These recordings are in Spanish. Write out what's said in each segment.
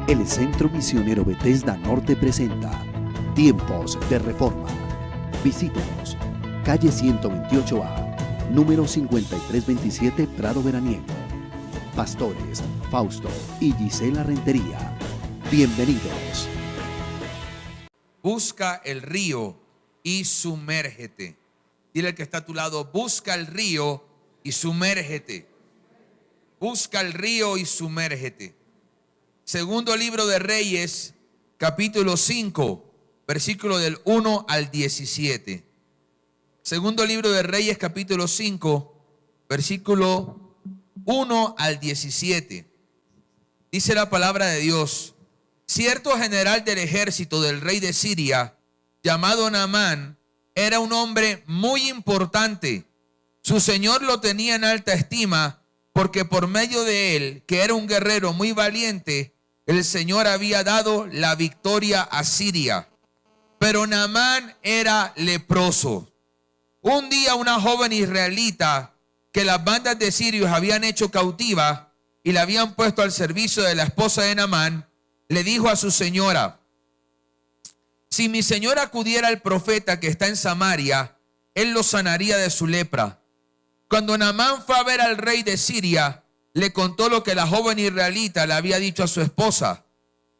El Centro Misionero Bethesda Norte presenta Tiempos de Reforma. Visítenos, calle 128A, número 5327, Prado Veraniego. Pastores Fausto y Gisela Rentería. Bienvenidos. Busca el río y sumérgete. Dile al que está a tu lado: busca el río y sumérgete. Busca el río y sumérgete. Segundo libro de Reyes, capítulo 5, versículo del 1 al 17. Segundo libro de Reyes, capítulo 5, versículo 1 al 17. Dice la palabra de Dios: cierto general del ejército del rey de Siria, llamado Naamán, era un hombre muy importante. Su señor lo tenía en alta estima, porque por medio de él, que era un guerrero muy valiente, el Señor había dado la victoria a Siria. Pero Naamán era leproso. Un día una joven israelita que las bandas de sirios habían hecho cautiva y la habían puesto al servicio de la esposa de Naamán, le dijo a su señora: si mi señor acudiera al profeta que está en Samaria, él lo sanaría de su lepra. Cuando Naamán fue a ver al rey de Siria, le contó lo que la joven israelita le había dicho a su esposa.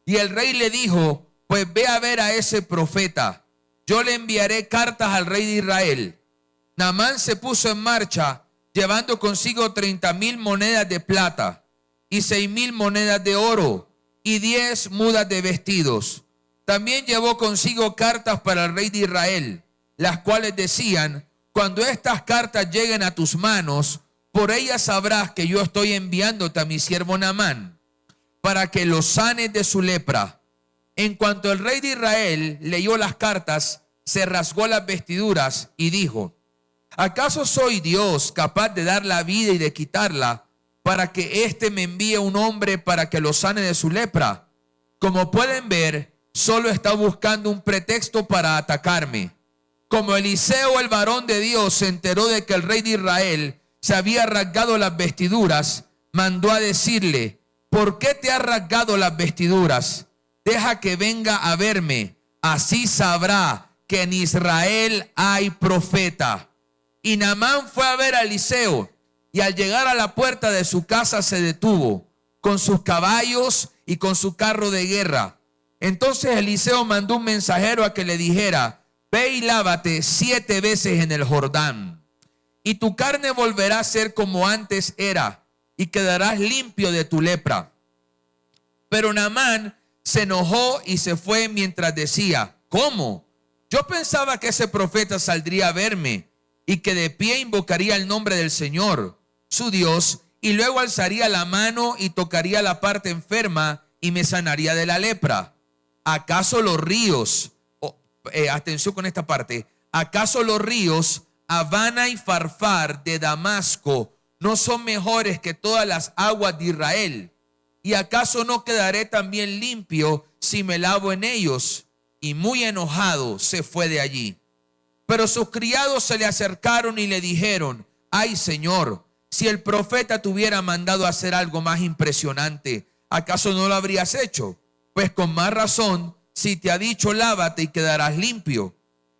Y el rey le dijo: pues ve a ver a ese profeta. Yo le enviaré cartas al rey de Israel. Naamán se puso en marcha, llevando consigo 30,000 monedas de plata y 6,000 monedas de oro y 10 mudas de vestidos. También llevó consigo cartas para el rey de Israel, las cuales decían: cuando estas cartas lleguen a tus manos, por ellas sabrás que yo estoy enviándote a mi siervo Naamán, para que lo sanes de su lepra. En cuanto el rey de Israel leyó las cartas, se rasgó las vestiduras y dijo: ¿acaso soy Dios capaz de dar la vida y de quitarla, para que éste me envíe un hombre para que lo sane de su lepra? Como pueden ver, solo está buscando un pretexto para atacarme. Como Eliseo, el varón de Dios, se enteró de que el rey de Israel se había rasgado las vestiduras, mandó a decirle: ¿por qué te has rasgado las vestiduras? Deja que venga a verme, así sabrá que en Israel hay profeta. Y Naamán fue a ver a Eliseo, y al llegar a la puerta de su casa se detuvo, con sus caballos y con su carro de guerra. Entonces Eliseo mandó un mensajero a que le dijera: ve y lávate 7 veces en el Jordán, y tu carne volverá a ser como antes era, y quedarás limpio de tu lepra. Pero Naamán se enojó y se fue mientras decía: ¿cómo? Yo pensaba que ese profeta saldría a verme y que de pie invocaría el nombre del Señor, su Dios, y luego alzaría la mano y tocaría la parte enferma y me sanaría de la lepra. ¿Acaso los ríos, atención con esta parte, acaso los ríos Habana y Farfar de Damasco no son mejores que todas las aguas de Israel? ¿Y acaso no quedaré también limpio si me lavo en ellos? Y muy enojado se fue de allí. Pero sus criados se le acercaron y le dijeron: ay, Señor, si el profeta te hubiera mandado a hacer algo más impresionante, ¿acaso no lo habrías hecho? Pues con más razón, si te ha dicho lávate y quedarás limpio.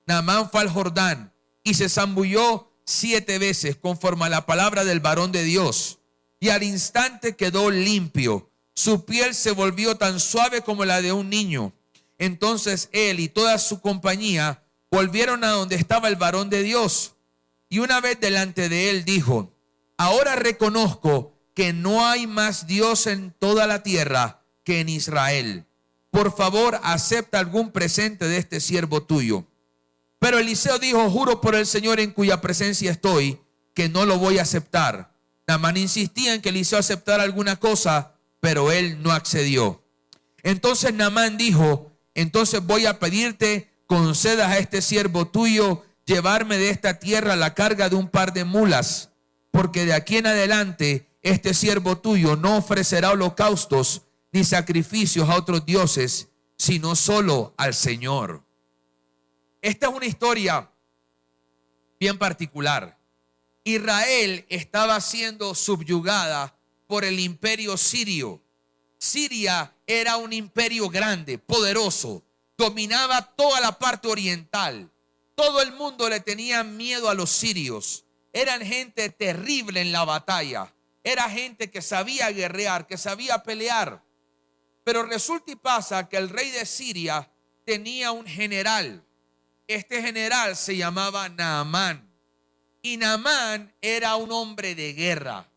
Naamán fue al Jordán y se zambulló 7 veces conforme a la palabra del varón de Dios, y al instante quedó limpio. Su piel se volvió tan suave como la de un niño. Entonces él y toda su compañía volvieron a donde estaba el varón de Dios, y una vez delante de él dijo: ahora reconozco que no hay más Dios en toda la tierra que en Israel. Por favor, acepta algún presente de este siervo tuyo. Pero Eliseo dijo: juro por el Señor en cuya presencia estoy, que no lo voy a aceptar. Naamán insistía en que Eliseo aceptara alguna cosa, pero él no accedió. Entonces Naamán dijo: entonces voy a pedirte concedas a este siervo tuyo llevarme de esta tierra la carga de un par de mulas, porque de aquí en adelante este siervo tuyo no ofrecerá holocaustos ni sacrificios a otros dioses, sino solo al Señor. Esta es una historia bien particular. Israel estaba siendo subyugada por el imperio sirio. Siria era un imperio grande, poderoso, dominaba toda la parte oriental. Todo el mundo le tenía miedo a los sirios. Eran gente terrible en la batalla. Era gente que sabía guerrear, que sabía pelear. Pero resulta y pasa que el rey de Siria tenía un general. Este general se llamaba Naamán. Y Naamán era un hombre de guerra.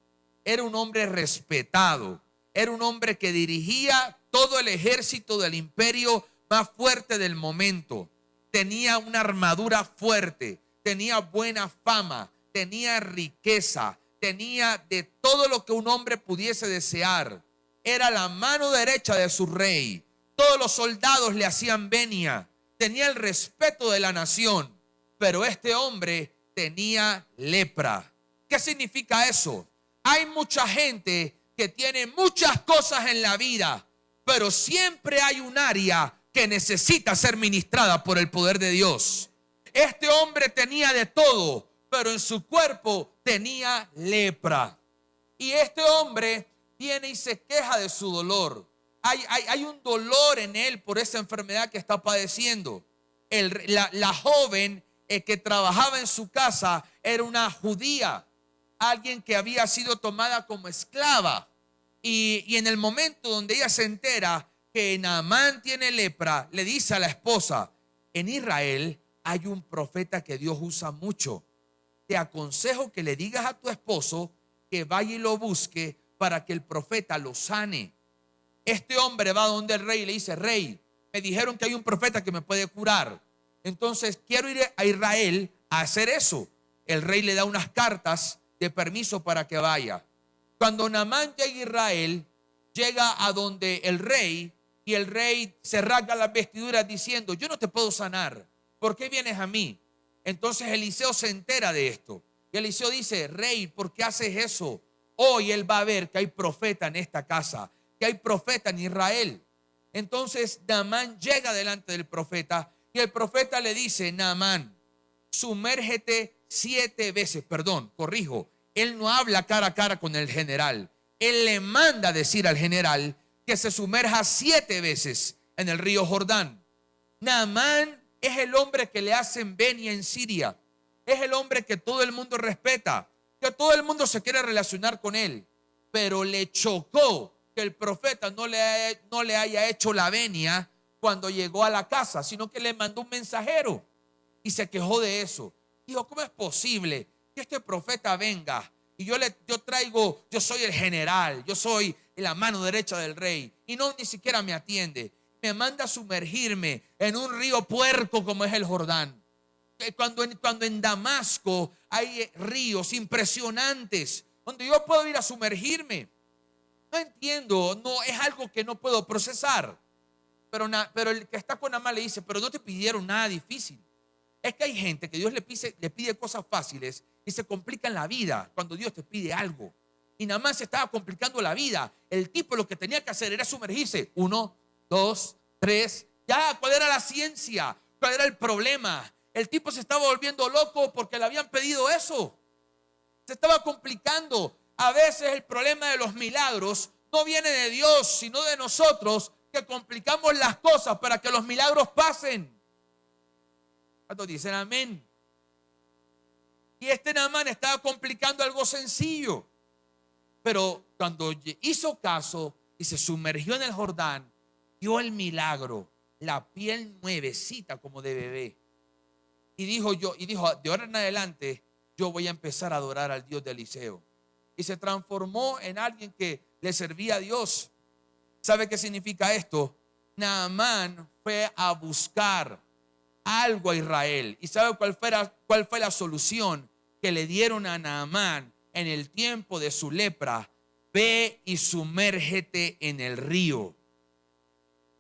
Era un hombre respetado. Era un hombre que dirigía todo el ejército del imperio más fuerte del momento. Tenía una armadura fuerte, tenía buena fama, tenía riqueza, tenía de todo lo que un hombre pudiese desear. Era la mano derecha de su rey. Todos los soldados le hacían venia. Tenía el respeto de la nación. Pero este hombre tenía lepra. ¿Qué significa eso? Hay mucha gente que tiene muchas cosas en la vida, pero siempre hay un área que necesita ser ministrada por el poder de Dios. Este hombre tenía de todo, pero en su cuerpo tenía lepra. Y este hombre viene y se queja de su dolor. Hay un dolor en él por esa enfermedad que está padeciendo. La joven que trabajaba en su casa era una judía, alguien que había sido tomada como esclava. Y en el momento donde ella se entera que Naamán tiene lepra, le dice a la esposa: en Israel hay un profeta que Dios usa mucho. Te aconsejo que le digas a tu esposo que vaya y lo busque para que el profeta lo sane. Este hombre va donde el rey y le dice: rey, me dijeron que hay un profeta que me puede curar. Entonces quiero ir a Israel a hacer eso. El rey le da unas cartas de permiso para que vaya. Cuando Naamán llega a Israel, llega a donde el rey, y el rey se rasga las vestiduras diciendo: yo no te puedo sanar, ¿por qué vienes a mí? Entonces Eliseo se entera de esto. Y Eliseo dice: rey, ¿por qué haces eso? Hoy él va a ver que hay profeta en esta casa, que hay profeta en Israel. Entonces Naamán llega delante del profeta y el profeta le dice: Naamán, sumérgete 7 veces. Perdón, corrijo. Él no habla cara a cara con el general. Él le manda decir al general que se sumerja 7 veces en el río Jordán. Naamán es el hombre que le hacen venia en Siria. Es el hombre que todo el mundo respeta, que todo el mundo se quiere relacionar con él. Pero le chocó que el profeta no le haya hecho la venia cuando llegó a la casa, sino que le mandó un mensajero y se quejó de eso. Dijo: ¿cómo es posible que este profeta venga y yo soy el general, yo soy la mano derecha del rey, y no ni siquiera me atiende? Me manda a sumergirme en un río puerco como es el Jordán. Cuando en Damasco hay ríos impresionantes donde yo puedo ir a sumergirme. No entiendo, no es algo que no puedo procesar. Pero el que está con Naamán le dice: pero no te pidieron nada difícil. Es que hay gente que Dios le pide cosas fáciles y se complican la vida cuando Dios te pide algo. Y Naamán se estaba complicando la vida. El tipo lo que tenía que hacer era sumergirse. 1, 2, 3. Ya, ¿cuál era la ciencia? ¿Cuál era el problema? El tipo se estaba volviendo loco porque le habían pedido eso. Se estaba complicando. A veces el problema de los milagros no viene de Dios, sino de nosotros, que complicamos las cosas para que los milagros pasen. ¿Cuántos dicen amén? Y este Naamán estaba complicando algo sencillo. Pero cuando hizo caso y se sumergió en el Jordán, vio el milagro, la piel nuevecita como de bebé. Y dijo: de ahora en adelante yo voy a empezar a adorar al Dios de Eliseo. Y se transformó en alguien que le servía a Dios. ¿Sabe qué significa esto? Naamán fue a buscar algo a Israel. ¿Y sabe cuál fue la solución que le dieron a Naamán en el tiempo de su lepra? Ve y sumérgete en el río.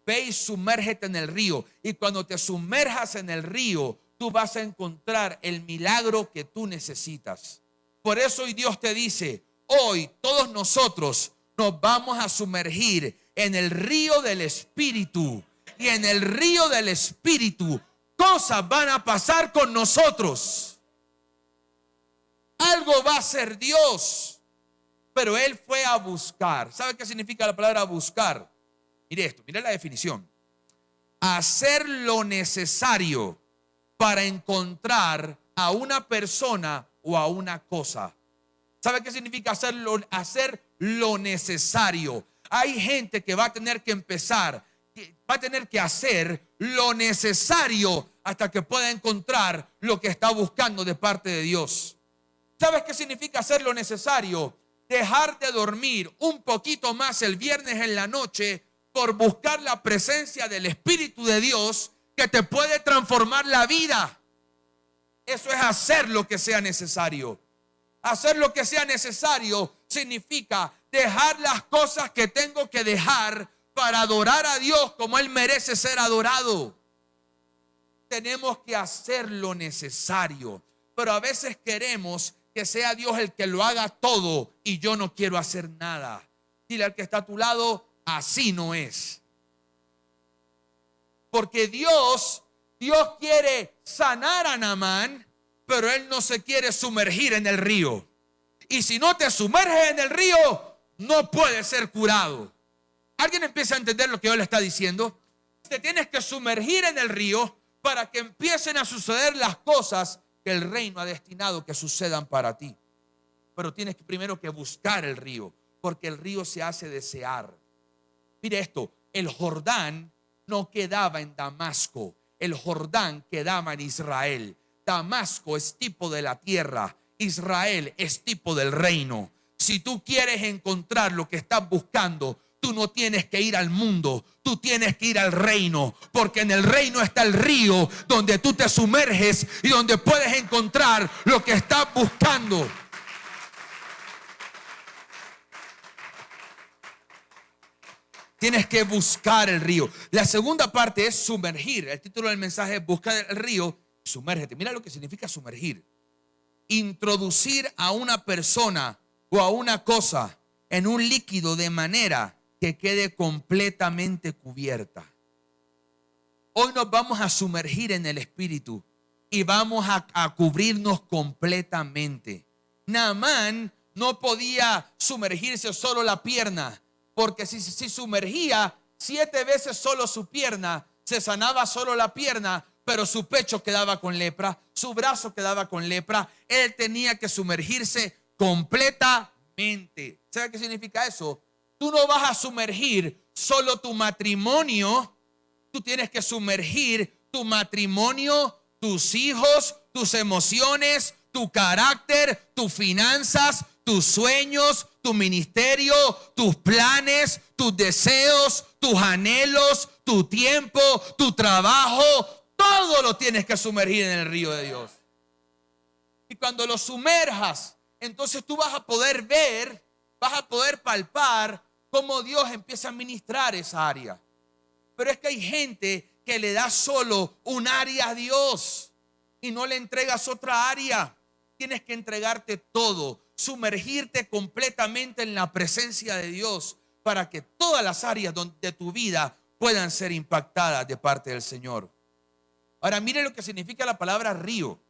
Ve y sumérgete en el río. Y cuando te sumerjas en el río, tú vas a encontrar el milagro que tú necesitas. Por eso hoy Dios te dice: hoy todos nosotros nos vamos a sumergir en el río del Espíritu. Y en el río del Espíritu cosas van a pasar con nosotros. Algo va a hacer Dios. pero él fue a buscar. ¿Sabe qué significa la palabra buscar? Mire esto, mire la definición. Hacer lo necesario para encontrar a una persona o a una cosa. ¿Sabe qué significa hacer lo necesario? Hay gente que va a tener que empezar, va a tener que hacer lo necesario hasta que pueda encontrar lo que está buscando de parte de Dios. ¿Sabes qué significa hacer lo necesario? Dejar de dormir un poquito más el viernes en la noche por buscar la presencia del Espíritu de Dios que te puede transformar la vida. Eso es hacer lo que sea necesario. Hacer lo que sea necesario significa dejar las cosas que tengo que dejar para adorar a Dios como Él merece ser adorado. Tenemos que hacer lo necesario, pero a veces queremos que sea Dios el que lo haga todo y yo no quiero hacer nada. Dile al que está a tu lado, así no es. Porque Dios quiere sanar a Naamán, pero él no se quiere sumergir en el río. Y si no te sumerges en el río, no puedes ser curado. ¿Alguien empieza a entender lo que yo le está diciendo? Te tienes que sumergir en el río para que empiecen a suceder las cosas que el reino ha destinado que sucedan para ti. Pero tienes primero que buscar el río, porque el río se hace desear. Mire esto, el Jordán no quedaba en Damasco, el Jordán quedaba en Israel. Damasco es tipo de la tierra, Israel es tipo del reino. Si tú quieres encontrar lo que estás buscando, tú no tienes que ir al mundo, tú tienes que ir al reino, porque en el reino está el río donde tú te sumerges y donde puedes encontrar lo que estás buscando. Tienes que buscar el río. La segunda parte es sumergir. El título del mensaje es busca el río, sumérgete. Mira lo que significa sumergir. Introducir a una persona o a una cosa en un líquido de manera que quede completamente cubierta. Hoy nos vamos a sumergir en el Espíritu y vamos a cubrirnos completamente. Naamán no podía sumergirse solo la pierna, porque si sumergía 7 veces solo su pierna, se sanaba solo la pierna, pero su pecho quedaba con lepra, su brazo quedaba con lepra. Él tenía que sumergirse completamente. ¿Sabe qué significa eso? Tú no vas a sumergir solo tu matrimonio, tú tienes que sumergir tu matrimonio, tus hijos, tus emociones, tu carácter, tus finanzas, tus sueños, tu ministerio, tus planes, tus deseos, tus anhelos, tu tiempo, tu trabajo. Todo lo tienes que sumergir en el río de Dios. Y cuando lo sumerjas, entonces tú vas a poder ver, vas a poder palpar cómo Dios empieza a ministrar esa área. Pero es que hay gente que le da solo un área a Dios y no le entregas otra área. Tienes que entregarte todo, sumergirte completamente en la presencia de Dios para que todas las áreas de tu vida puedan ser impactadas de parte del Señor. Ahora mire lo que significa la palabra río.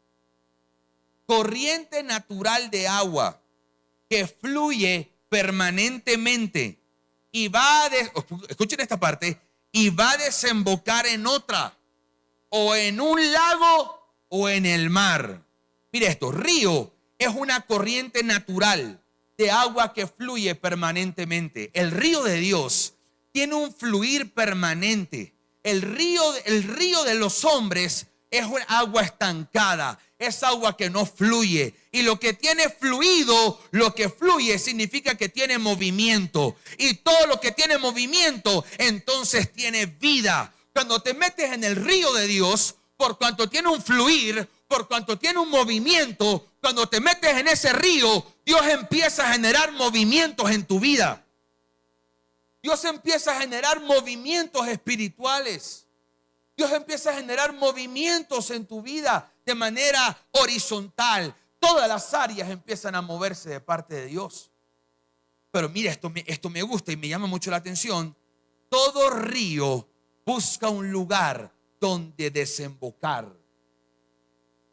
Corriente natural de agua que fluye permanentemente y escuchen esta parte, y va a desembocar en otra, o en un lago o en el mar. Mire esto, río es una corriente natural de agua que fluye permanentemente. El río de Dios tiene un fluir permanente. El río de los hombres es un agua estancada, es agua que no fluye. Y lo que tiene fluido, lo que fluye significa que tiene movimiento. Y todo lo que tiene movimiento, entonces tiene vida. Cuando te metes en el río de Dios, por cuanto tiene un fluir, por cuanto tiene un movimiento, cuando te metes en ese río, Dios empieza a generar movimientos en tu vida. Dios empieza a generar movimientos espirituales. Dios empieza a generar movimientos en tu vida de manera horizontal. Todas las áreas empiezan a moverse de parte de Dios. Pero mira, esto me gusta y me llama mucho la atención. Todo río busca un lugar donde desembocar.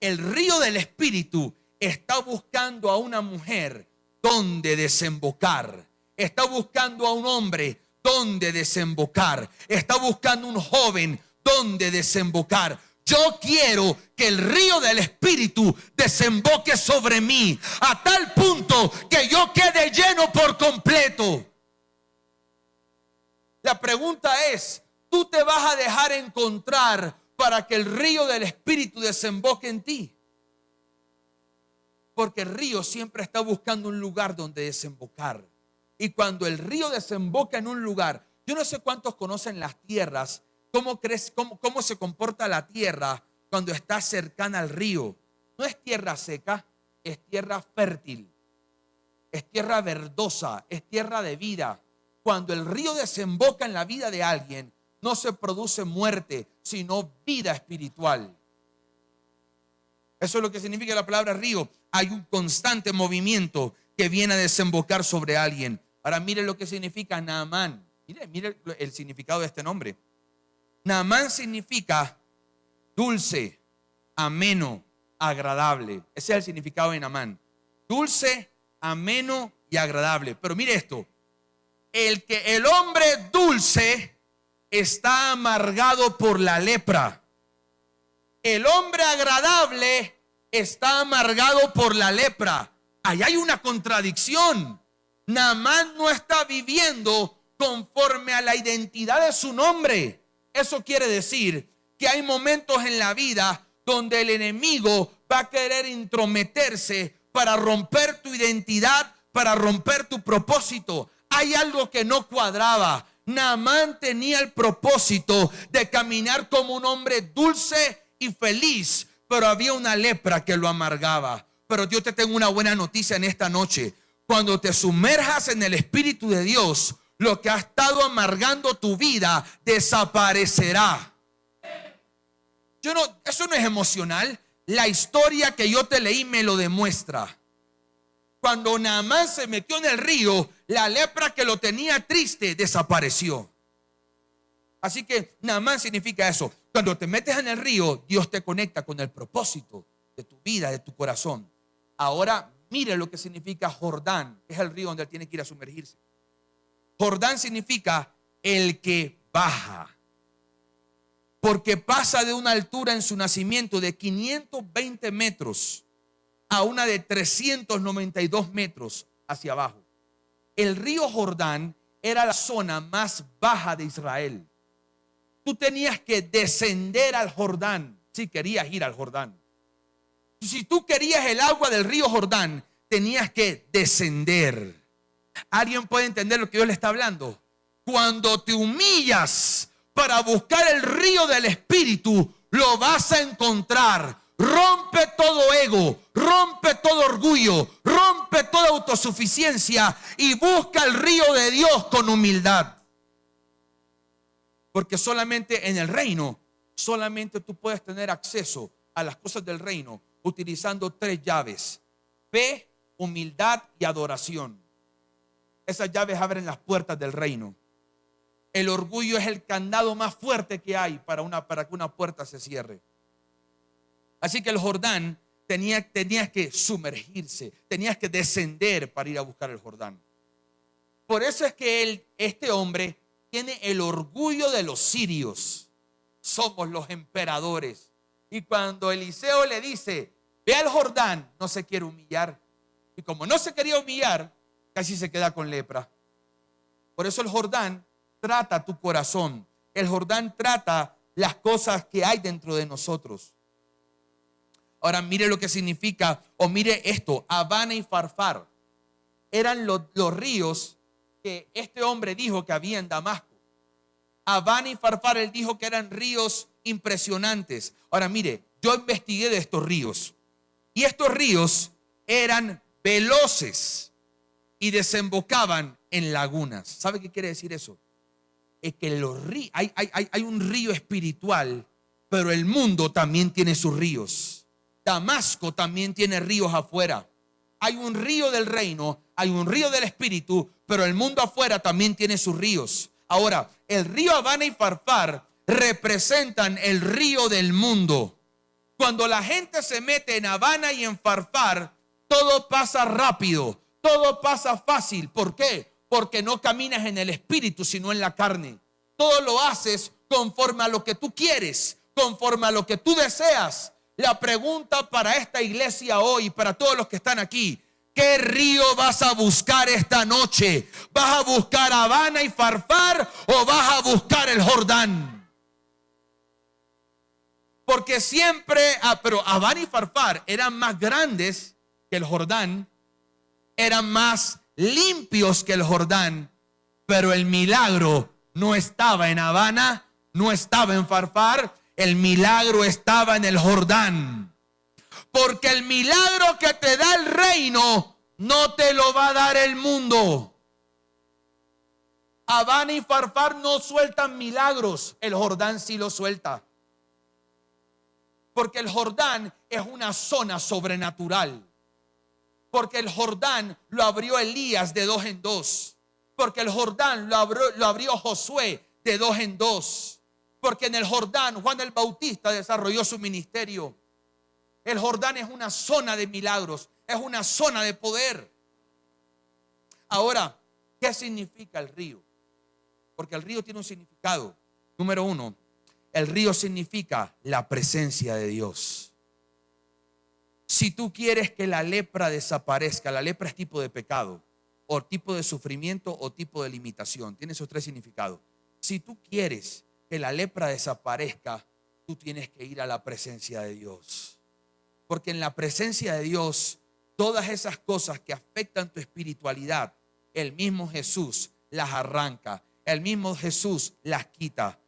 El río del Espíritu está buscando a una mujer dónde desembocar. Está buscando a un hombre dónde desembocar. Está buscando un joven dónde desembocar. Yo quiero que el río del Espíritu desemboque sobre mí a tal punto que yo quede lleno por completo. La pregunta es, ¿tú te vas a dejar encontrar para que el río del Espíritu desemboque en ti? Porque el río siempre está buscando un lugar donde desembocar. Y cuando el río desemboca en un lugar, yo no sé cuántos conocen las tierras. ¿Cómo se comporta la tierra cuando está cercana al río? No es tierra seca, es tierra fértil, es tierra verdosa, es tierra de vida. Cuando el río desemboca en la vida de alguien, no se produce muerte, sino vida espiritual. Eso es lo que significa la palabra río. Hay un constante movimiento que viene a desembocar sobre alguien. Ahora mire lo que significa Naamán. Mire el significado de este nombre. Naamán significa dulce, ameno, agradable. Ese es el significado de Naamán. Dulce, ameno y agradable. Pero mire esto. El hombre dulce está amargado por la lepra. El hombre agradable está amargado por la lepra. Ahí hay una contradicción. Naamán no está viviendo conforme a la identidad de su nombre. Eso quiere decir que hay momentos en la vida donde el enemigo va a querer intrometerse para romper tu identidad, para romper tu propósito. Hay algo que no cuadraba. Naamán tenía el propósito de caminar como un hombre dulce y feliz, pero había una lepra que lo amargaba. Pero yo te tengo una buena noticia en esta noche. Cuando te sumerjas en el Espíritu de Dios, lo que ha estado amargando tu vida desaparecerá. Eso no es emocional. La historia que yo te leí me lo demuestra. Cuando Naamán se metió en el río, la lepra que lo tenía triste desapareció. Así que Naamán significa eso. Cuando te metes en el río, Dios te conecta con el propósito de tu vida, de tu corazón. Ahora mire lo que significa Jordán. Es el río donde él tiene que ir a sumergirse. Jordán significa el que baja. Porque pasa de una altura en su nacimiento de 520 metros a una de 392 metros hacia abajo. El río Jordán era la zona más baja de Israel. Tú tenías que descender al Jordán si querías ir al Jordán. Si tú querías el agua del río Jordán, tenías que descender. ¿Alguien puede entender lo que Dios le está hablando? Cuando te humillas para buscar el río del Espíritu, lo vas a encontrar. Rompe todo ego, rompe todo orgullo, rompe toda autosuficiencia y busca el río de Dios con humildad. Porque solamente en el reino, solamente tú puedes tener acceso a las cosas del reino utilizando 3 llaves: fe, humildad y adoración. Esas llaves abren las puertas del reino. El orgullo es el candado más fuerte que hay para que una puerta se cierre. Así que el Jordán tenías que sumergirse, tenías que descender para ir a buscar el Jordán. Por eso es que este hombre tiene el orgullo de los sirios. Somos los emperadores. Y cuando Eliseo le dice, ve al Jordán, no se quiere humillar. Y como no se quería humillar, casi se queda con lepra. Por eso el Jordán trata tu corazón. El Jordán trata las cosas que hay dentro de nosotros. Ahora mire lo que significa, o mire esto: Abana y Farfar eran los ríos que este hombre dijo que había en Damasco. Abana y Farfar, él dijo que eran ríos impresionantes. Ahora mire, yo investigué de estos ríos y estos ríos eran veloces y desembocaban en lagunas. ¿Sabe qué quiere decir eso? Es que hay un río espiritual, pero el mundo también tiene sus ríos. Damasco también tiene ríos afuera. Hay un río del reino, hay un río del espíritu, pero el mundo afuera también tiene sus ríos. Ahora, el río Abana y Farfar representan el río del mundo. Cuando la gente se mete en Abana y en Farfar, todo pasa rápido, Todo pasa fácil. ¿Por qué? Porque no caminas en el espíritu, sino en la carne. Todo lo haces conforme a lo que tú quieres, conforme a lo que tú deseas. La pregunta para esta iglesia hoy, para todos los que están aquí: ¿qué río vas a buscar esta noche? ¿Vas a buscar Abana y Farfar o vas a buscar el Jordán? Porque siempre, pero Abana y Farfar eran más grandes que el Jordán, eran más limpios que el Jordán, pero el milagro no estaba en Abana, no estaba en Farfar, el milagro estaba en el Jordán. Porque el milagro que te da el reino no te lo va a dar el mundo. Abana y Farfar no sueltan milagros, el Jordán sí lo suelta. Porque el Jordán es una zona sobrenatural. Porque el Jordán lo abrió Elías de 2 en 2. Porque el Jordán lo abrió Josué de 2 en 2. Porque en el Jordán Juan el Bautista desarrolló su ministerio. El Jordán es una zona de milagros, es una zona de poder. Ahora, ¿qué significa el río? Porque el río tiene un significado. Número 1, el río significa la presencia de Dios. Si tú quieres que la lepra desaparezca, la lepra es tipo de pecado, o tipo de sufrimiento, o tipo de limitación. Tiene esos 3 significados. Si tú quieres que la lepra desaparezca, tú tienes que ir a la presencia de Dios. Porque en la presencia de Dios, todas esas cosas que afectan tu espiritualidad, el mismo Jesús las arranca, el mismo Jesús las quita.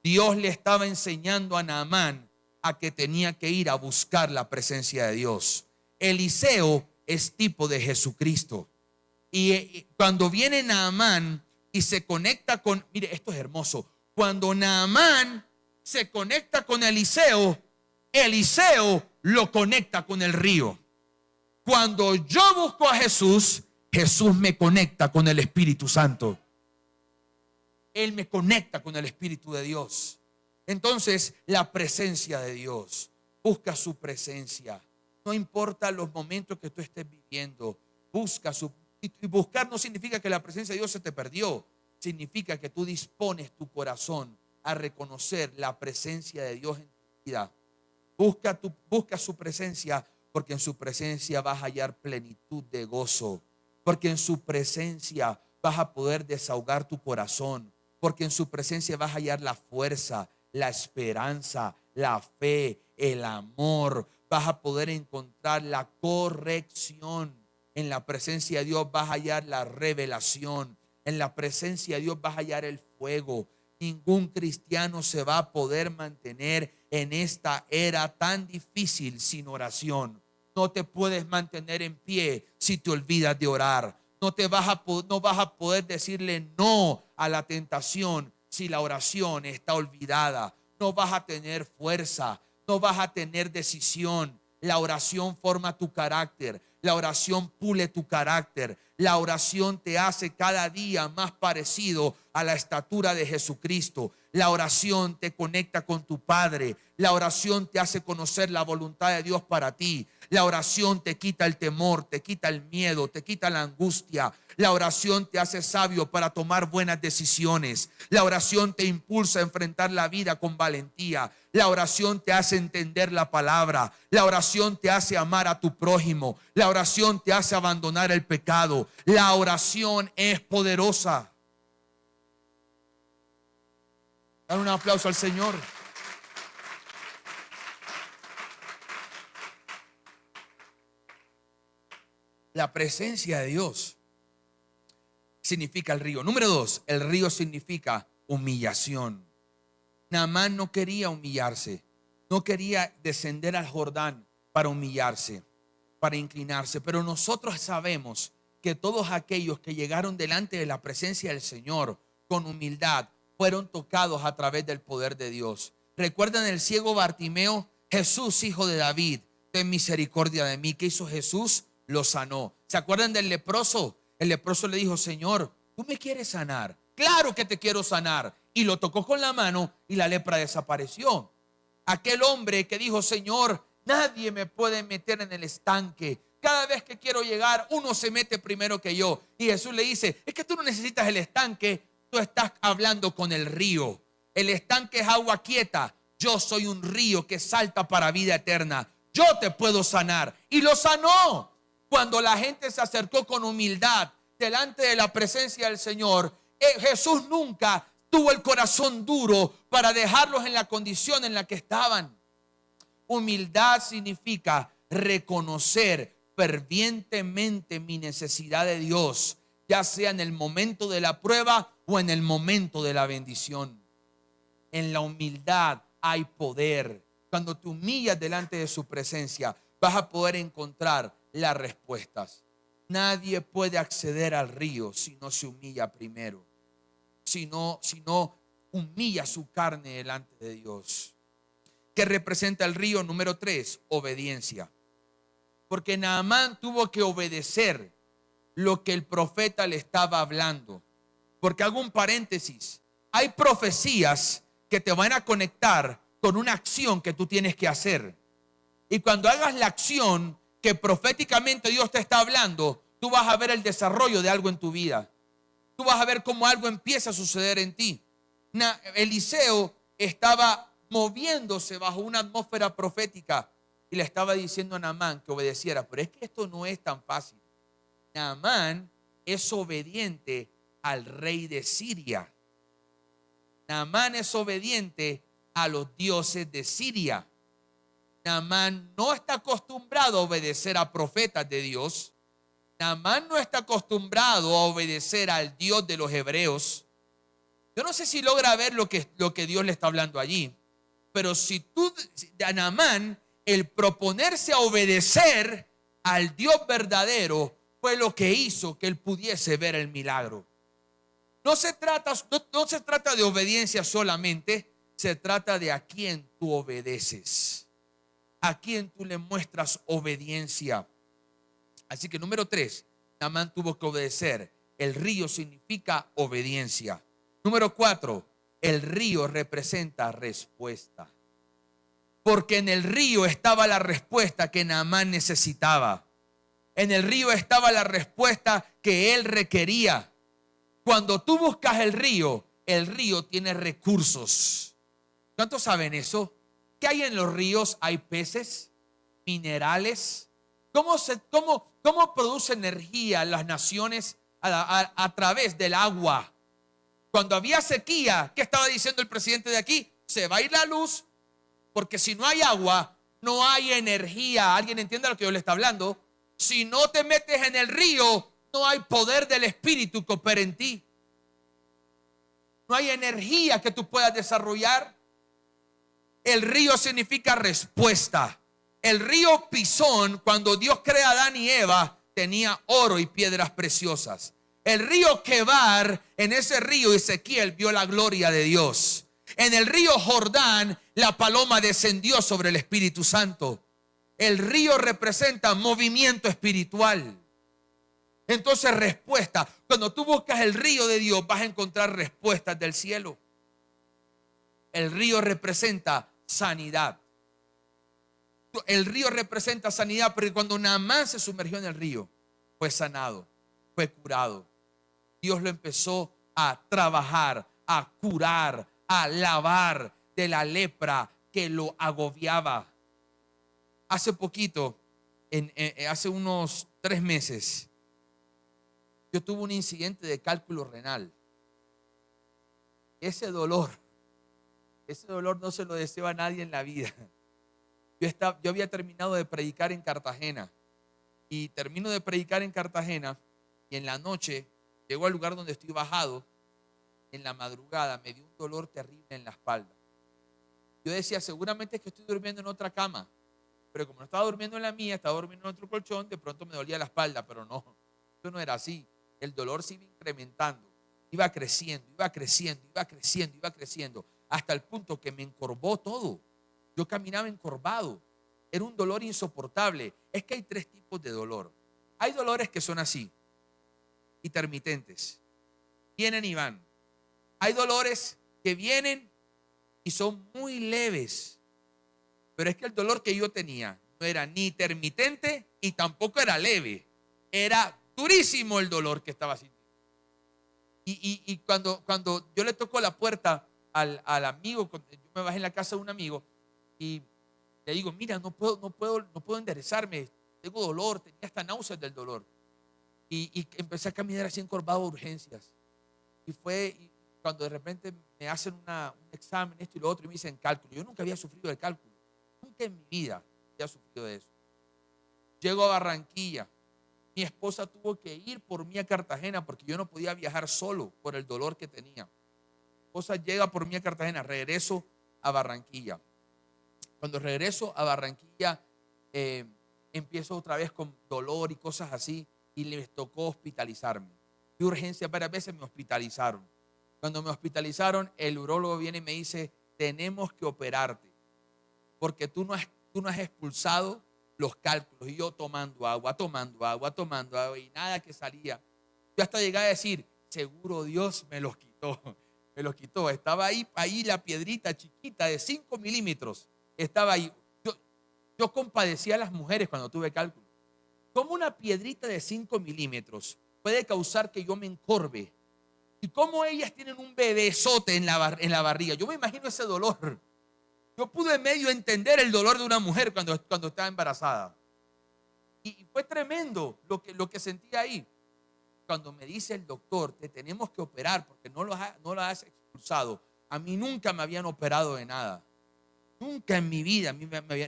Dios le estaba enseñando a Naamán a que tenía que ir a buscar la presencia de Dios. Eliseo es tipo de Jesucristo. Y cuando viene Naamán y se conecta con, mire, esto es hermoso. Cuando Naamán se conecta con Eliseo, Eliseo lo conecta con el río. Cuando yo busco a Jesús, Jesús me conecta con el Espíritu Santo. Él me conecta con el Espíritu de Dios. Entonces, la presencia de Dios. Busca su presencia. No importa los momentos que tú estés viviendo. Busca su. Y buscar no significa que la presencia de Dios se te perdió. Significa que tú dispones tu corazón a reconocer la presencia de Dios en tu vida. Busca su presencia, porque en su presencia vas a hallar plenitud de gozo. Porque en su presencia vas a poder desahogar tu corazón. Porque en su presencia vas a hallar la fuerza, la esperanza, la fe, el amor. Vas a poder encontrar la corrección. En la presencia de Dios vas a hallar la revelación. En la presencia de Dios vas a hallar el fuego. Ningún cristiano se va a poder mantener en esta era tan difícil sin oración. No te puedes mantener en pie si te olvidas de orar. No vas a poder decirle no a la tentación si la oración está olvidada. No vas a tener fuerza, no vas a tener decisión. La oración forma tu carácter. La oración pule tu carácter. La oración te hace cada día más parecido a la estatura de Jesucristo. La oración te conecta con tu Padre. La oración te hace conocer la voluntad de Dios para ti. La oración te quita el temor, te quita el miedo, te quita la angustia. La oración te hace sabio para tomar buenas decisiones. La oración te impulsa a enfrentar la vida con valentía. La oración te hace entender la palabra. La oración te hace amar a tu prójimo. La oración te hace abandonar el pecado. La oración es poderosa. Dale un aplauso al Señor. La presencia de Dios significa el río. Número 2, el río significa humillación. Naamán no quería humillarse, no quería descender al Jordán para humillarse, para inclinarse. Pero nosotros sabemos que todos aquellos que llegaron delante de la presencia del Señor con humildad fueron tocados a través del poder de Dios. ¿Recuerdan el ciego Bartimeo? Jesús, hijo de David, ten misericordia de mí. ¿Qué hizo Jesús? Lo sanó. ¿Se acuerdan del leproso? El leproso le dijo: Señor, ¿tú me quieres sanar? Claro que te quiero sanar. Y lo tocó con la mano y la lepra desapareció. Aquel hombre que dijo: Señor, nadie me puede meter en el estanque. cada vez que quiero llegar, uno se mete primero que yo. Y Jesús le dice, es que tú no necesitas el estanque, tú estás hablando con el río. El estanque es agua quieta. Yo soy un río que salta para vida eterna. Yo te puedo sanar. Y lo sanó. Cuando la gente se acercó con humildad delante de la presencia del Señor, Jesús nunca tuvo el corazón duro para dejarlos en la condición en la que estaban. Humildad significa reconocer fervientemente mi necesidad de Dios, ya sea en el momento de la prueba o en el momento de la bendición. En la humildad hay poder. Cuando te humillas delante de su presencia, vas a poder encontrar las respuestas. Nadie puede acceder al río si no se humilla primero, si no humilla su carne delante de Dios. ¿Qué representa el río? Número 3, obediencia. Porque Naamán tuvo que obedecer lo que el profeta le estaba hablando. Porque hago un paréntesis, hay profecías que te van a conectar con una acción que tú tienes que hacer. Y cuando hagas la acción que proféticamente Dios te está hablando, tú vas a ver el desarrollo de algo en tu vida. Tú vas a ver cómo algo empieza a suceder en ti. Eliseo estaba moviéndose bajo una atmósfera profética y le estaba diciendo a Naamán que obedeciera. Pero es que esto no es tan fácil. Naamán es obediente al rey de Siria. Naamán es obediente a los dioses de Siria. Naamán no está acostumbrado a obedecer a profetas de Dios. Naamán no está acostumbrado a obedecer al Dios de los hebreos. Yo no sé si logra ver lo que Dios le está hablando allí. Pero a Naamán, el proponerse a obedecer al Dios verdadero fue lo que hizo que él pudiese ver el milagro. No se trata de obediencia solamente, se trata de a quién tú obedeces, a quién tú le muestras obediencia. Así que número 3, Naamán tuvo que obedecer. El río significa obediencia. Número 4, el río representa respuesta. Porque en el río estaba la respuesta que Naamán necesitaba. En el río estaba la respuesta que él requería. Cuando tú buscas el río tiene recursos. ¿Cuántos saben eso? ¿Qué hay en los ríos? Hay peces, minerales. ¿Cómo produce energía las naciones a través del agua? Cuando había sequía, ¿qué estaba diciendo el presidente de aquí? Se va a ir la luz, porque si no hay agua, no hay energía. ¿Alguien entiende lo que yo le está hablando? Si no te metes en el río, no hay poder del Espíritu que opere en ti. No hay energía que tú puedas desarrollar. El río significa respuesta. El río Pisón, cuando Dios crea a Adán y Eva, tenía oro y piedras preciosas. El río Quebar, en ese río Ezequiel vio la gloria de Dios. En el río Jordán, la paloma descendió sobre el Espíritu Santo. El río representa movimiento espiritual. Entonces, respuesta. Cuando tú buscas el río de Dios, vas a encontrar respuestas del cielo. El río representa sanidad. El río representa sanidad, porque cuando Naamán se sumergió en el río, fue sanado, fue curado. Dios lo empezó a trabajar, a curar, a lavar de la lepra que lo agobiaba. Hace poquito, hace unos 3 meses, yo tuve un incidente de cálculo renal. Ese dolor no se lo deseo a nadie en la vida. Yo había terminado de predicar en Cartagena y termino de predicar en Cartagena y en la noche llego al lugar donde estoy bajado. En la madrugada me dio un dolor terrible en la espalda. Yo decía, seguramente es que estoy durmiendo en otra cama, pero como no estaba durmiendo en la mía, estaba durmiendo en otro colchón, de pronto me dolía la espalda, pero no, eso no era así. El dolor se iba incrementando, iba creciendo, hasta el punto que me encorvó todo. Yo caminaba encorvado. Era un dolor insoportable. Es que hay 3 tipos de dolor. Hay dolores que son así, intermitentes. Vienen y van. Hay dolores que vienen y son muy leves. Pero es que el dolor que yo tenía no era ni intermitente y tampoco era leve. Era durísimo el dolor que estaba sintiendo. Y cuando yo le toco la puerta al amigo, yo me bajé en la casa de un amigo y le digo, mira, no puedo enderezarme, tengo dolor, tenía hasta náuseas del dolor. Y empecé a caminar así encorvado a urgencias. Y cuando de repente me hacen un examen, esto y lo otro, y me dicen cálculo. Yo nunca había sufrido de cálculo, nunca en mi vida había sufrido de eso. Llego a Barranquilla. Mi esposa tuvo que ir por mí a Cartagena porque yo no podía viajar solo por el dolor que tenía. Mi esposa llega por mí a Cartagena, regreso a Barranquilla. Cuando regreso a Barranquilla, empiezo otra vez con dolor y cosas así y les tocó hospitalizarme. De urgencia varias veces me hospitalizaron. Cuando me hospitalizaron, el urólogo viene y me dice, tenemos que operarte porque tú no has expulsado los cálculos. Y yo tomando agua y nada que salía. Yo hasta llegué a decir, seguro Dios me los quitó. Me los quitó. Estaba ahí la piedrita chiquita de 5 milímetros. Estaba ahí. Yo compadecía a las mujeres cuando tuve cálculo. ¿Cómo una piedrita de 5 milímetros puede causar que yo me encorve? ¿Y cómo ellas tienen un bebesote en la barriga? Yo me imagino ese dolor. Yo pude medio entender el dolor de una mujer cuando estaba embarazada. Y fue tremendo lo que sentí ahí. Cuando me dice el doctor, te tenemos que operar porque no lo has expulsado. A mí nunca me habían operado de nada. Nunca en mi vida.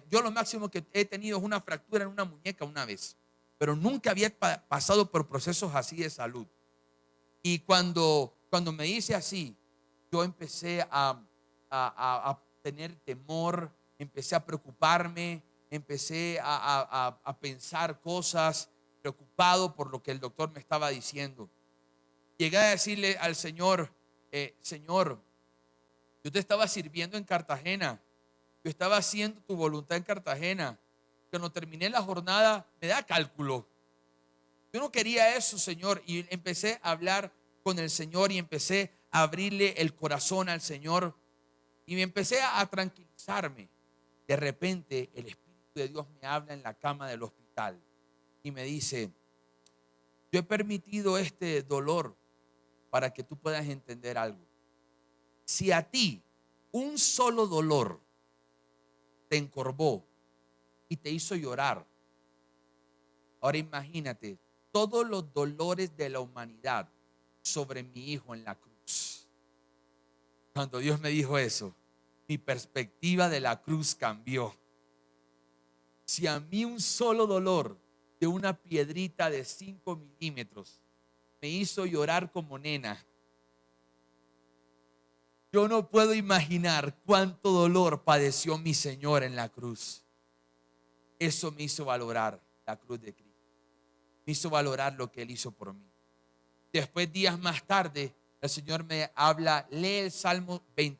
Yo lo máximo que he tenido es una fractura en una muñeca una vez. Pero nunca había pasado por procesos así de salud. Y cuando me dice así, yo empecé a tener temor, empecé a preocuparme, empecé a pensar cosas, preocupado por lo que el doctor me estaba diciendo. Llegué a decirle al Señor, Señor, yo te estaba sirviendo en Cartagena, yo estaba haciendo tu voluntad en Cartagena. Cuando terminé la jornada me da cálculo. Yo no quería eso, Señor, y empecé a hablar con el Señor y empecé a abrirle el corazón al Señor. Y me empecé a tranquilizarme. De repente el Espíritu de Dios me habla en la cama del hospital y me dice, yo he permitido este dolor para que tú puedas entender algo. Si a ti un solo dolor te encorvó y te hizo llorar, ahora imagínate todos los dolores de la humanidad sobre mi hijo en la cruz. Cuando Dios me dijo eso, mi perspectiva de la cruz cambió. Si a mí un solo dolor de una piedrita de 5 milímetros me hizo llorar como nena, yo no puedo imaginar cuánto dolor padeció mi Señor en la cruz. Eso me hizo valorar la cruz de Cristo. Me hizo valorar lo que Él hizo por mí. Después, días más tarde, el Señor me habla, lee el Salmo 20.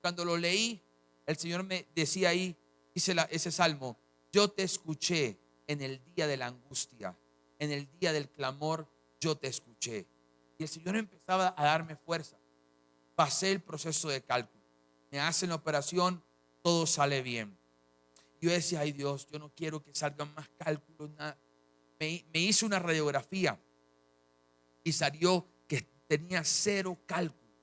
Cuando lo leí, el Señor me decía ahí, dice ese salmo, yo te escuché en el día de la angustia, en el día del clamor, yo te escuché. Y el Señor empezaba a darme fuerza. Pasé el proceso de cálculo. Me hacen la operación, todo sale bien. Yo decía, ay Dios, yo no quiero que salgan más cálculos, nada. Me hice una radiografía y salió que tenía 0 cálculos.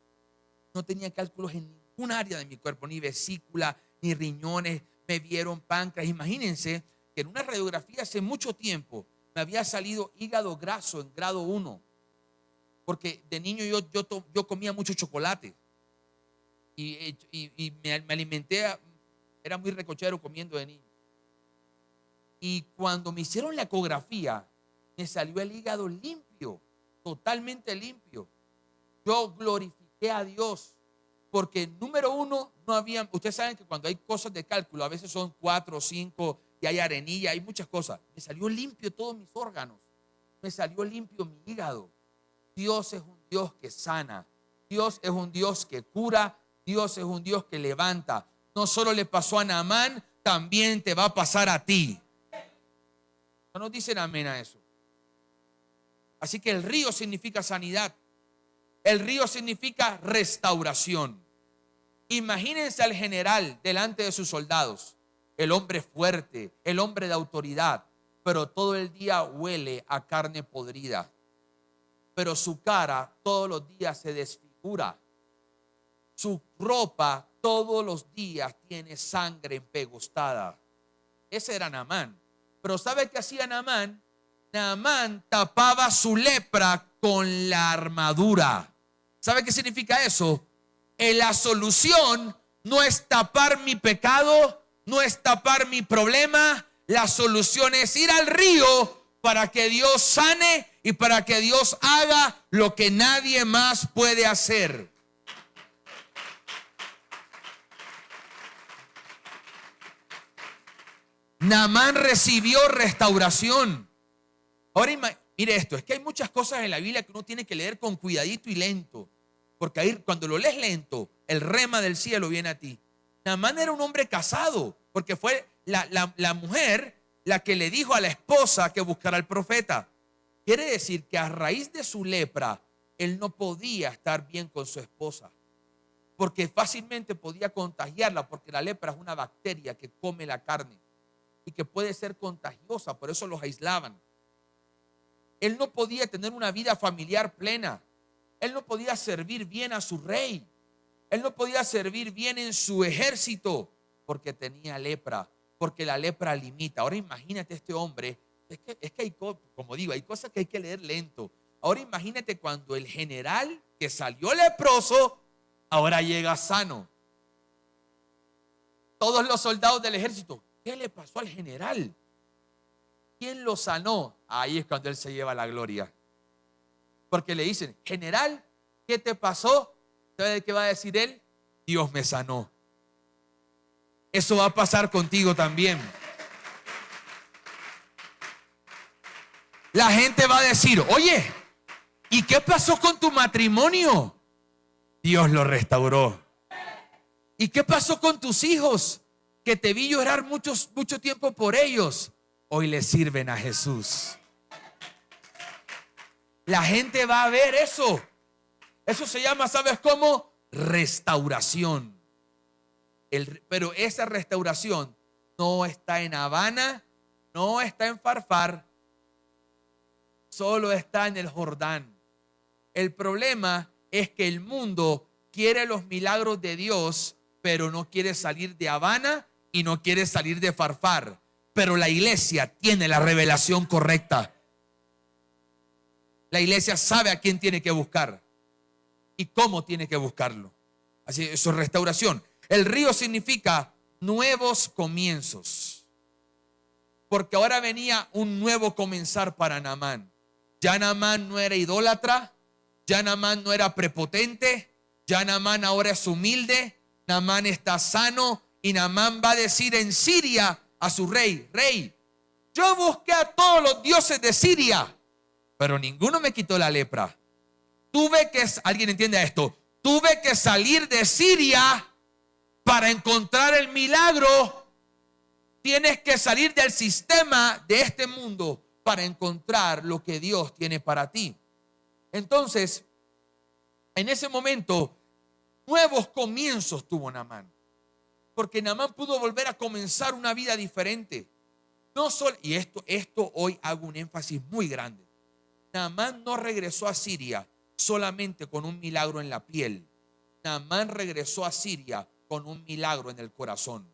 No tenía cálculos en ningún área de mi cuerpo, ni vesícula, ni riñones, me vieron páncreas. Imagínense que en una radiografía hace mucho tiempo me había salido hígado graso en grado 1, porque de niño yo comía mucho chocolate y me alimenté, era muy recochero comiendo de niño. Y cuando me hicieron la ecografía, me salió el hígado limpio, totalmente limpio. Yo glorifiqué a Dios. Porque número uno, no había, ustedes saben que cuando hay cosas de cálculo, a veces son 4 o 5 y hay arenilla, hay muchas cosas. Me salió limpio todos mis órganos, me salió limpio mi hígado. Dios es un Dios que sana, Dios es un Dios que cura, Dios es un Dios que levanta. No solo le pasó a Naamán, también te va a pasar a ti. No nos dicen amén a eso. Así que el río significa sanidad. El río significa restauración. Imagínense al general delante de sus soldados el hombre fuerte, el hombre de autoridad, pero todo el día huele a carne podrida. Pero su cara todos los días se desfigura. Su ropa todos los días tiene sangre empegostada. Ese era Naamán. Pero ¿sabe qué hacía Naamán? Naamán tapaba su lepra con la armadura. ¿Sabe qué significa eso? La solución no es tapar mi pecado, no es tapar mi problema. La solución es ir al río para que Dios sane y para que Dios haga lo que nadie más puede hacer. Naamán recibió restauración. Ahora mire esto, es que hay muchas cosas en la Biblia que uno tiene que leer con cuidadito y lento, porque ahí cuando lo lees lento, el rema del cielo viene a ti. Naamán era un hombre casado, porque fue la mujer la que le dijo a la esposa que buscara al profeta. Quiere decir que a raíz de su lepra, él no podía estar bien con su esposa, porque fácilmente podía contagiarla, porque la lepra es una bacteria que come la carne y que puede ser contagiosa, por eso los aislaban. Él no podía tener una vida familiar plena. Él no podía servir bien a su rey. Él no podía servir bien en su ejército porque tenía lepra, porque la lepra limita. Ahora imagínate este hombre, es que hay, como digo, hay cosas que hay que leer lento. Ahora imagínate cuando el general que salió leproso ahora llega sano. Todos los soldados del ejército, ¿qué le pasó al general? ¿Quién lo sanó? Ahí es cuando él se lleva la gloria. Porque le dicen, general, ¿qué te pasó? ¿Sabe qué va a decir él? Dios me sanó. Eso va a pasar contigo también. La gente va a decir, oye, ¿y qué pasó con tu matrimonio? Dios lo restauró. ¿Y qué pasó con tus hijos? Que te vi llorar mucho tiempo por ellos. Hoy le sirven a Jesús. La gente va a ver eso. Eso se llama, ¿sabes cómo? Restauración. Pero esa restauración no está en Habana, no está en Farfar, solo está en el Jordán. El problema es que el mundo quiere los milagros de Dios, pero no quiere salir de Habana y no quiere salir de Farfar. Pero la iglesia tiene la revelación correcta. La iglesia sabe a quién tiene que buscar y cómo tiene que buscarlo. Así, eso es restauración. El río significa nuevos comienzos. Porque ahora venía un nuevo comenzar para Naamán. Ya Naamán no era idólatra, ya Naamán no era prepotente, ya Naamán ahora es humilde, Naamán está sano y Naamán va a decir en Siria a su rey, rey, yo busqué a todos los dioses de Siria, pero ninguno me quitó la lepra. ¿Alguien entiende esto? Tuve que salir de Siria para encontrar el milagro. Tienes que salir del sistema de este mundo para encontrar lo que Dios tiene para ti. Entonces, en ese momento, nuevos comienzos tuvo Naamán. Porque Naamán pudo volver a comenzar una vida diferente. No solo, y esto hoy hago un énfasis muy grande. Naamán no regresó a Siria solamente con un milagro en la piel. Naamán regresó a Siria con un milagro en el corazón.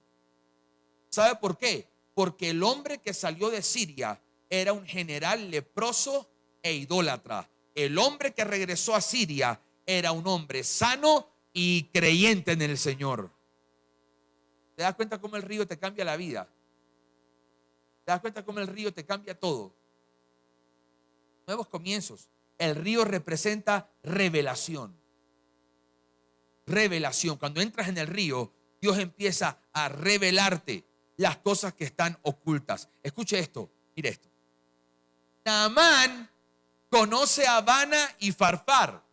¿Sabe por qué? Porque el hombre que salió de Siria era un general leproso e idólatra. El hombre que regresó a Siria era un hombre sano y creyente en el Señor. ¿Te das cuenta cómo el río te cambia la vida? ¿Te das cuenta cómo el río te cambia todo? Nuevos comienzos. El río representa revelación. Revelación. Cuando entras en el río, Dios empieza a revelarte las cosas que están ocultas. Escuche esto, mire esto. Naamán conoce a Habana y Farfar,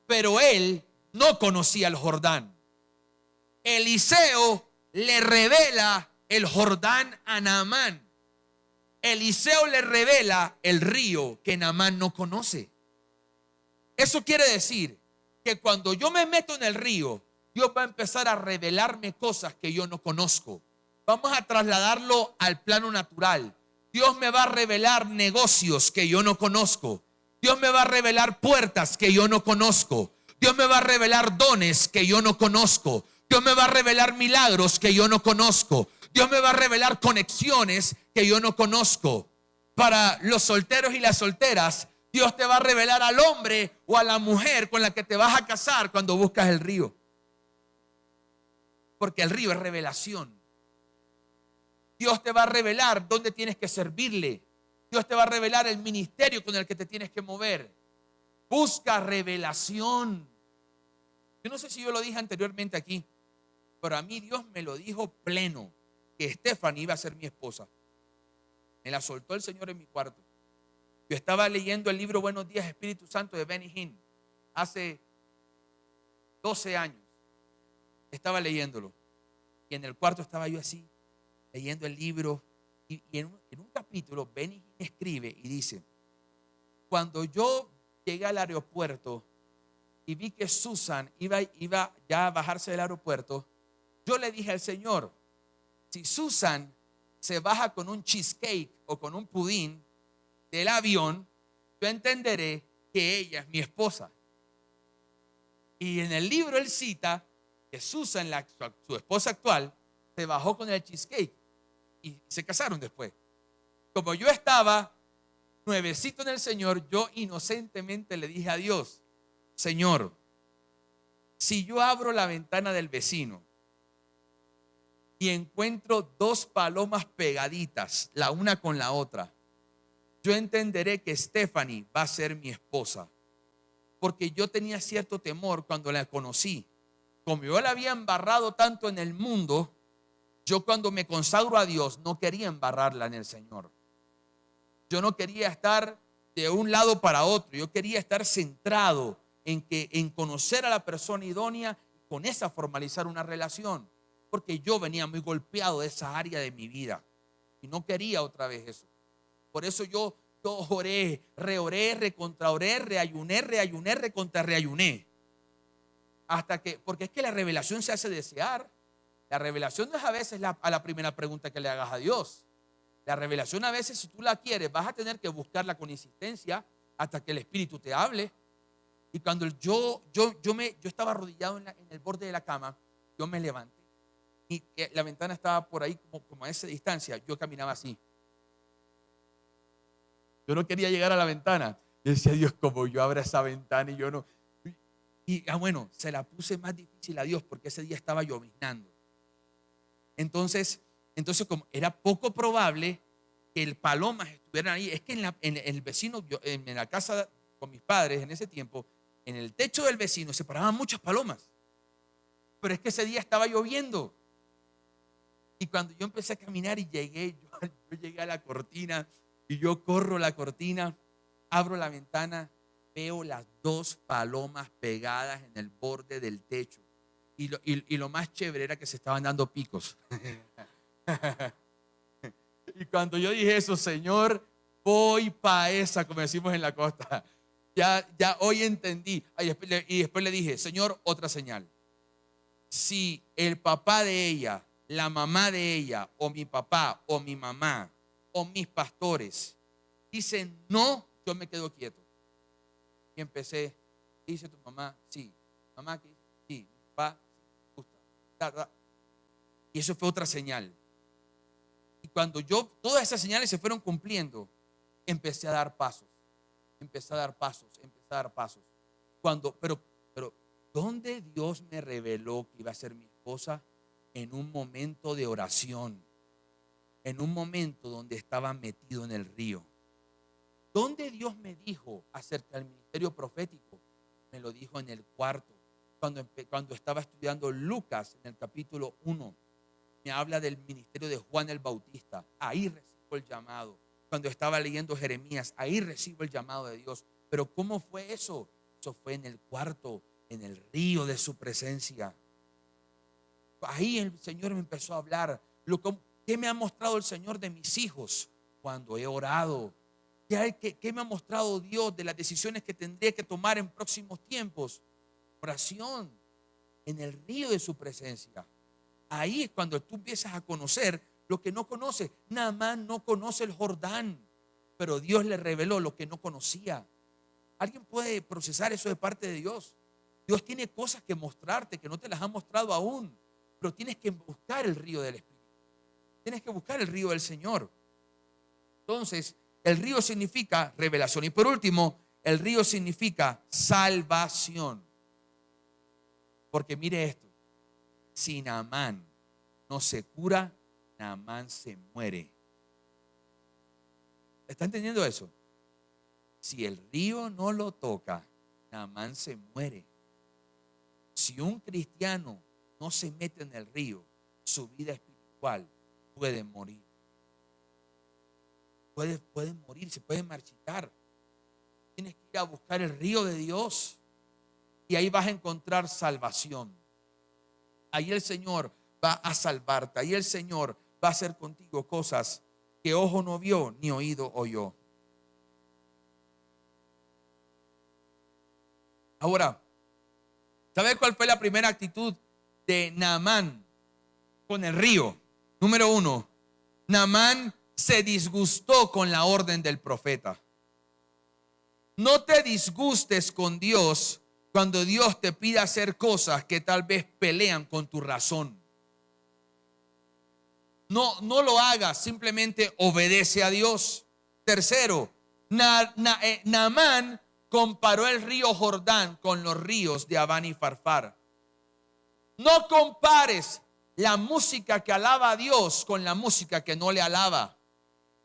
pero él no conocía el Jordán. Eliseo le revela el Jordán a Naamán. Eliseo le revela el río que Naamán no conoce. Eso quiere decir que cuando yo me meto en el río, Dios va a empezar a revelarme cosas que yo no conozco. Vamos a trasladarlo al plano natural. Dios me va a revelar negocios que yo no conozco. Dios me va a revelar puertas que yo no conozco. Dios me va a revelar dones que yo no conozco. Dios me va a revelar milagros que yo no conozco. Dios me va a revelar conexiones que yo no conozco. Para los solteros y las solteras, Dios te va a revelar al hombre o a la mujer con la que te vas a casar cuando buscas el río. Porque el río es revelación. Dios te va a revelar dónde tienes que servirle. Dios te va a revelar el ministerio con el que te tienes que mover. Busca revelación. Yo no sé si yo lo dije anteriormente aquí, pero a mí Dios me lo dijo pleno, que Stephanie iba a ser mi esposa. Me la soltó el Señor en mi cuarto. Yo estaba leyendo el libro Buenos Días, Espíritu Santo de Benny Hinn hace 12 años. Estaba leyéndolo. Y en el cuarto estaba yo así, leyendo el libro. Y en un capítulo, Benny Hinn escribe y dice: cuando yo llegué al aeropuerto y vi que Susan iba ya a bajarse del aeropuerto, yo le dije al Señor: si Susan se baja con un cheesecake o con un pudín del avión, yo entenderé que ella es mi esposa. Y en el libro él cita que Susan, su esposa actual, se bajó con el cheesecake y se casaron después. Como yo estaba nuevecito en el Señor, yo inocentemente le dije a Dios: Señor, si yo abro la ventana del vecino y encuentro dos palomas pegaditas, la una con la otra, yo entenderé que Stephanie va a ser mi esposa. Porque yo tenía cierto temor cuando la conocí. Como yo la había embarrado tanto en el mundo, yo cuando me consagro a Dios no quería embarrarla en el Señor. Yo no quería estar de un lado para otro. Yo quería estar centrado en conocer a la persona idónea y con esa formalizar una relación. Porque yo venía muy golpeado de esa área de mi vida y no quería otra vez eso. Por eso yo oré, reoré, recontraoré, reayuné, recontrarreayuné. Porque es que la revelación se hace desear. La revelación no es a veces a la primera pregunta que le hagas a Dios. La revelación a veces, si tú la quieres, vas a tener que buscarla con insistencia hasta que el Espíritu te hable. Y cuando yo estaba arrodillado en el borde de la cama, yo me levanté. Y la ventana estaba por ahí como a esa distancia. Yo caminaba así. Yo no quería llegar a la ventana. Yo decía: Dios, como yo abra esa ventana y yo no. Y bueno, se la puse más difícil a Dios porque ese día estaba lloviznando. Entonces como era poco probable que el palomas estuvieran ahí. Es que en el vecino, en la casa con mis padres en ese tiempo, en el techo del vecino se paraban muchas palomas. Pero es que ese día estaba lloviendo. Y cuando yo empecé a caminar y llegué, yo llegué a la cortina y yo corro la cortina, abro la ventana, veo las dos palomas pegadas en el borde del techo. Y lo más chévere era que se estaban dando picos. Y cuando yo dije eso: Señor, voy pa' esa, como decimos en la costa. Ya hoy entendí. Y después le dije: Señor, otra señal. Si el papá de ella, la mamá de ella, o mi papá, o mi mamá, o mis pastores dicen no, yo me quedo quieto. Y empecé: ¿qué dice tu mamá? Sí. ¿Mamá qué dice? Sí. ¿Papá? Sí. Gusta. Y eso fue otra señal. Y cuando todas esas señales se fueron cumpliendo, empecé a dar pasos. Pero ¿dónde Dios me reveló que iba a ser mi esposa? En un momento de oración. En un momento donde estaba metido en el río. ¿Dónde Dios me dijo acerca del ministerio profético? Me lo dijo en el cuarto. Cuando estaba estudiando Lucas en el capítulo 1. Me habla del ministerio de Juan el Bautista. Ahí recibo el llamado. Cuando estaba leyendo Jeremías, ahí recibo el llamado de Dios. Pero ¿cómo fue eso? Eso fue en el cuarto, en el río de su presencia. Ahí el Señor me empezó a hablar. ¿Qué me ha mostrado el Señor de mis hijos cuando he orado? ¿Qué me ha mostrado Dios de las decisiones que tendré que tomar en próximos tiempos? Oración en el río de su presencia. ahí es cuando tú empiezas a conocer lo que no conoces. Naamán no conoce el Jordán, pero Dios le reveló lo que no conocía. ¿Alguien puede procesar eso de parte de Dios? Dios tiene cosas que mostrarte que no te las ha mostrado aún, pero tienes que buscar el río del Espíritu. Tienes que buscar el río del Señor. Entonces, el río significa revelación. Y por último, el río significa salvación. Porque mire esto, si Naamán no se cura, Naamán se muere. ¿Está entendiendo eso? Si el río no lo toca, Naamán se muere. Si un cristiano no se mete en el río, su vida espiritual puede morir. Puede morir, se puede marchitar. Tienes que ir a buscar el río de Dios y ahí vas a encontrar salvación. Ahí el Señor va a salvarte. Ahí el Señor va a hacer contigo cosas que ojo no vio ni oído oyó. Ahora, ¿sabes cuál fue la primera actitud de Naamán con el río? Número 1, Naamán se disgustó con la orden del profeta. No te disgustes con Dios cuando Dios te pide hacer cosas que tal vez pelean con tu razón. No lo hagas, simplemente obedece a Dios. Tercero, Naamán comparó el río Jordán con los ríos de Abán y Farfar. No compares la música que alaba a Dios con la música que no le alaba.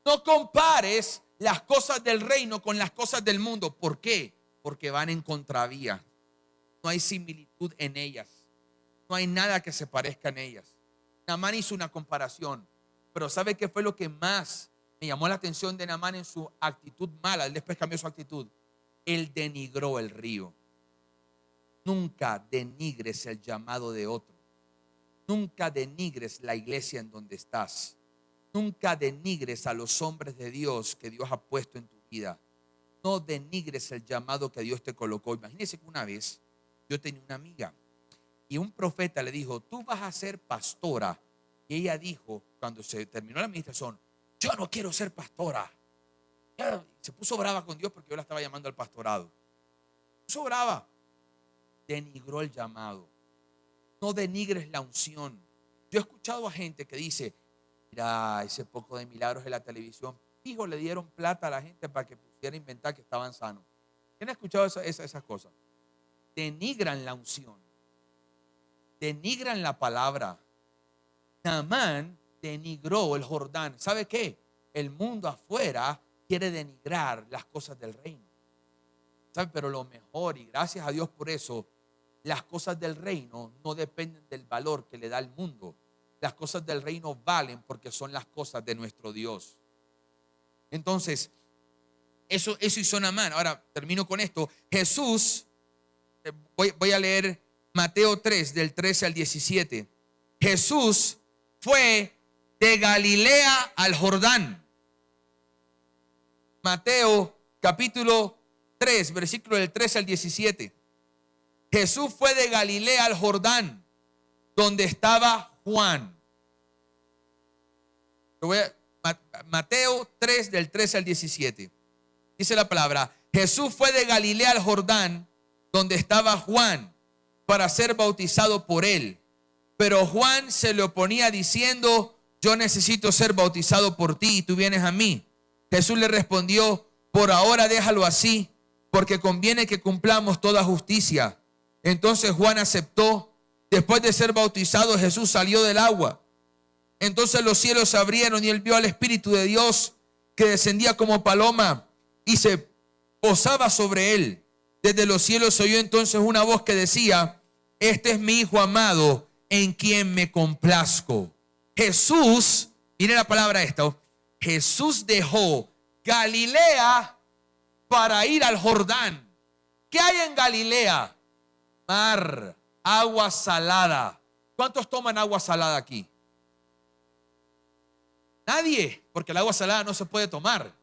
No compares las cosas del reino con las cosas del mundo. ¿Por qué? Porque van en contravía. No hay similitud en ellas. No hay nada que se parezca en ellas. Naamán hizo una comparación. Pero ¿sabe qué fue lo que más me llamó la atención de Naamán en su actitud mala? Él después cambió su actitud. Él denigró el río. Nunca denigres el llamado de otro. Nunca denigres la iglesia en donde estás. Nunca denigres a los hombres de Dios que Dios ha puesto en tu vida. No denigres el llamado que Dios te colocó. Imagínense que una vez yo tenía una amiga y un profeta le dijo, tú vas a ser pastora. Y ella dijo, cuando se terminó la administración, yo no quiero ser pastora. Ella se puso brava con Dios porque yo la estaba llamando al pastorado. Se puso brava. Denigró el llamado. No denigres la unción. Yo he escuchado a gente que dice, mira, ese poco de milagros en la televisión, fijo, le dieron plata a la gente para que pusiera a inventar que estaban sanos. ¿Quién ha escuchado esas cosas? Denigran la unción. Denigran la palabra. Naamán denigró el Jordán. ¿Sabe qué? El mundo afuera quiere denigrar las cosas del reino. ¿Sabe? Pero lo mejor, y gracias a Dios por eso, las cosas del reino no dependen del valor que le da el mundo. Las cosas del reino valen porque son las cosas de nuestro Dios. Entonces, eso hizo Naamán. Ahora termino con esto. Jesús, voy a leer Mateo 3, del 13 al 17. Jesús fue de Galilea al Jordán. Mateo capítulo 3, versículo del 13 al 17. Jesús fue de Galilea al Jordán, donde estaba Juan. Mateo 3, del 13 al 17. Dice la palabra, Jesús fue de Galilea al Jordán, donde estaba Juan, para ser bautizado por él. Pero Juan se le oponía diciendo, yo necesito ser bautizado por ti y tú vienes a mí. Jesús le respondió, por ahora déjalo así, porque conviene que cumplamos toda justicia. Entonces Juan aceptó. Después de ser bautizado, Jesús salió del agua. Entonces los cielos se abrieron y él vio al Espíritu de Dios que descendía como paloma y se posaba sobre él. Desde los cielos se oyó entonces una voz que decía, este es mi Hijo amado, en quien me complazco. Jesús, mire la palabra esta, Jesús dejó Galilea para ir al Jordán. ¿Qué hay en Galilea? Mar, agua salada. ¿Cuántos toman agua salada aquí? Nadie, porque el agua salada no se puede tomar.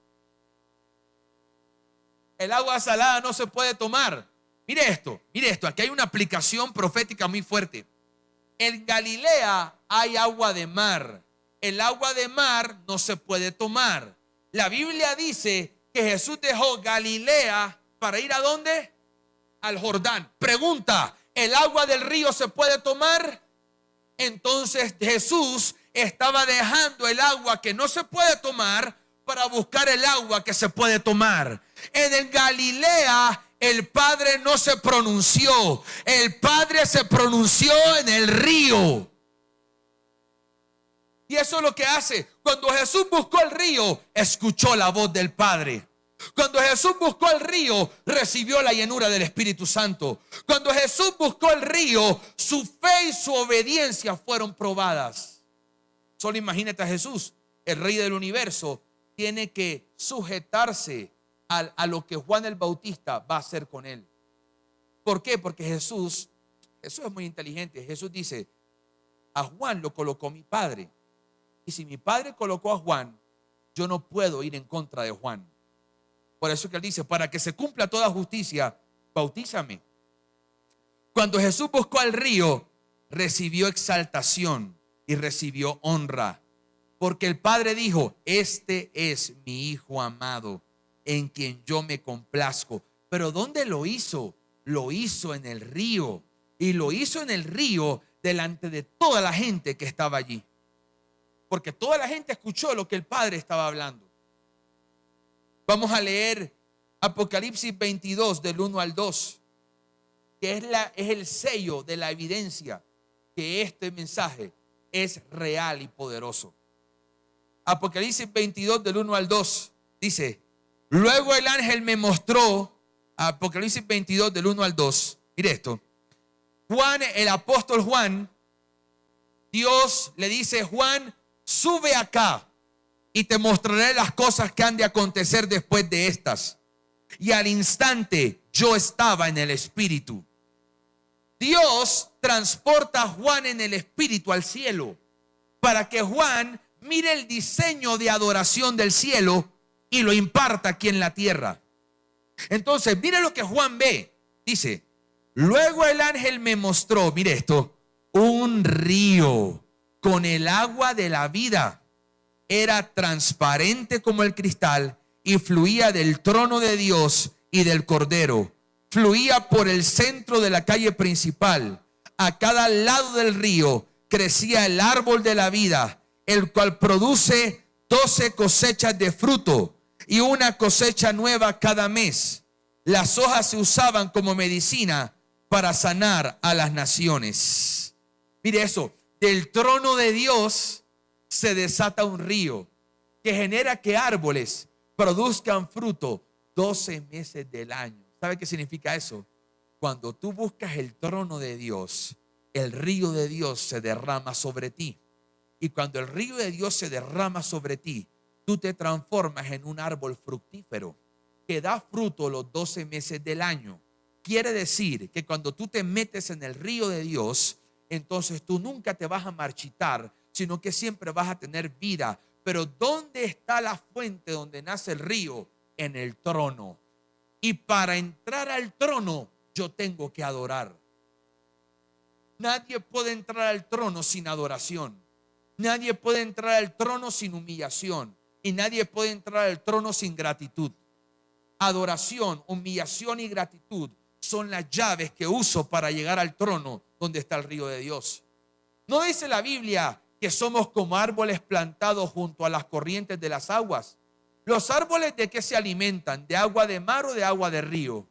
El agua salada no se puede tomar. Mire esto, aquí hay una aplicación profética muy fuerte. En Galilea hay agua de mar. El agua de mar no se puede tomar. La Biblia dice que Jesús dejó Galilea para ir ¿a dónde? Al Jordán. Pregunta, ¿el agua del río se puede tomar? Entonces Jesús estaba dejando el agua que no se puede tomar para buscar el agua que se puede tomar. En Galilea el Padre no se pronunció, el Padre se pronunció en el río. Y eso es lo que hace. Cuando Jesús buscó el río, escuchó la voz del Padre. Cuando Jesús buscó el río, recibió la llenura del Espíritu Santo. Cuando Jesús buscó el río, su fe y su obediencia fueron probadas. Solo imagínate a Jesús, el Rey del universo, tiene que sujetarse a lo que Juan el Bautista va a hacer con él. ¿Por qué? Porque Jesús es muy inteligente. Jesús dice, a Juan lo colocó mi Padre. Y si mi Padre colocó a Juan, yo no puedo ir en contra de Juan. Por eso que él dice, para que se cumpla toda justicia, bautízame. Cuando Jesús buscó al río, recibió exaltación y recibió honra. Porque el Padre dijo, este es mi Hijo amado, en quien yo me complazco. Pero ¿dónde lo hizo? Lo hizo en el río. Y lo hizo en el río delante de toda la gente que estaba allí. Porque toda la gente escuchó lo que el Padre estaba hablando. Vamos a leer Apocalipsis 22 del 1 al 2, que es el sello de la evidencia que este mensaje es real y poderoso. Apocalipsis 22 del 1 al 2 dice, luego el ángel me mostró, Apocalipsis 22 del 1 al 2, mire esto, Juan, el apóstol Juan, Dios le dice, Juan, sube acá y te mostraré las cosas que han de acontecer después de estas. Y al instante yo estaba en el Espíritu. Dios transporta a Juan en el Espíritu al cielo para que Juan mire el diseño de adoración del cielo y lo imparta aquí en la tierra. Entonces, mire lo que Juan ve. Dice, luego el ángel me mostró, mire esto, un río con el agua de la vida. Era transparente como el cristal y fluía del trono de Dios y del Cordero. Fluía por el centro de la calle principal. A cada lado del río crecía el árbol de la vida, el cual produce 12 cosechas de fruto y una cosecha nueva cada mes. Las hojas se usaban como medicina para sanar a las naciones. Mire eso, del trono de Dios se desata un río que genera que árboles produzcan fruto 12 meses del año. ¿Sabe qué significa eso? Cuando tú buscas el trono de Dios, el río de Dios se derrama sobre ti. Y cuando el río de Dios se derrama sobre ti, tú te transformas en un árbol fructífero que da fruto los 12 meses del año. Quiere decir que cuando tú te metes en el río de Dios, entonces tú nunca te vas a marchitar, sino que siempre vas a tener vida. Pero ¿dónde está la fuente donde nace el río? En el trono. Y para entrar al trono, yo tengo que adorar. Nadie puede entrar al trono sin adoración. Nadie puede entrar al trono sin humillación. Y nadie puede entrar al trono sin gratitud. Adoración, humillación y gratitud son las llaves que uso para llegar al trono donde está el río de Dios. ¿No dice la Biblia que somos como árboles plantados junto a las corrientes de las aguas? ¿Los árboles de qué se alimentan? ¿De agua de mar o de agua de río?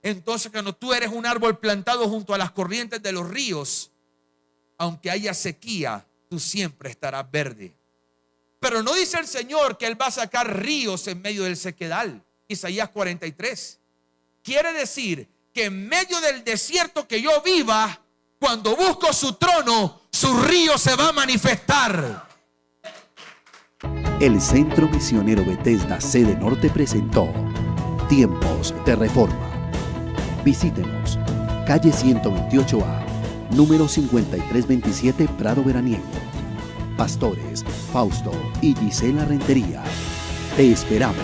Entonces, cuando tú eres un árbol plantado junto a las corrientes de los ríos, aunque haya sequía, tú siempre estarás verde. Pero no dice el Señor que Él va a sacar ríos en medio del sequedal. Isaías 43. Quiere decir que en medio del desierto que yo viva, cuando busco su trono, su río se va a manifestar. El Centro Misionero Bethesda Sede Norte presentó Tiempos de Reforma. Visítenos, calle 128A, número 5327, Prado Veraniego. Pastores Fausto y Gisela Rentería. Te esperamos.